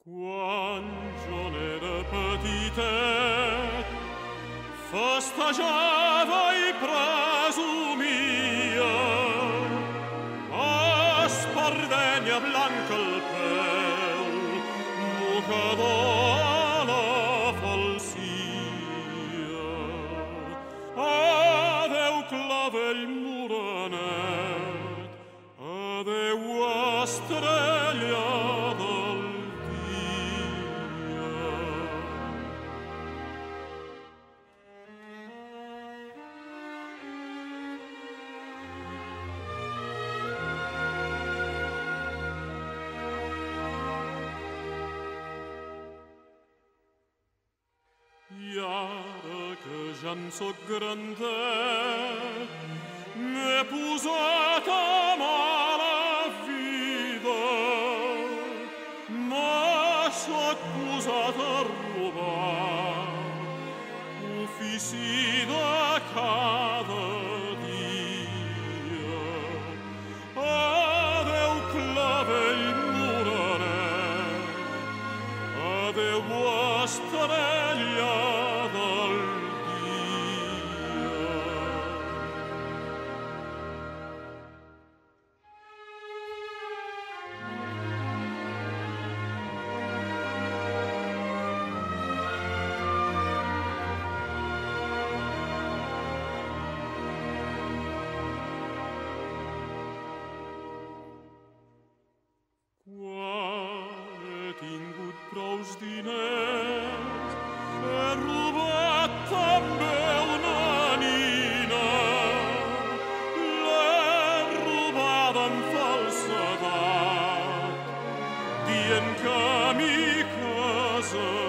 Quan jo n'era petitet, festejava i presumia, espardenya blanca al peu, mocador a la falsia. Adeu, clavell morenet, adeu, estrella del dia. I ara que ja en soc grandet, m'he posat a mala vida, soc posat a robar, ofici de cada dia. Adeu, clavell morenet, adeu, estrella del dia. Quan he tingut prous diners, he robat també una nina. L'he robada amb falsedat, dient que m'hi casaré.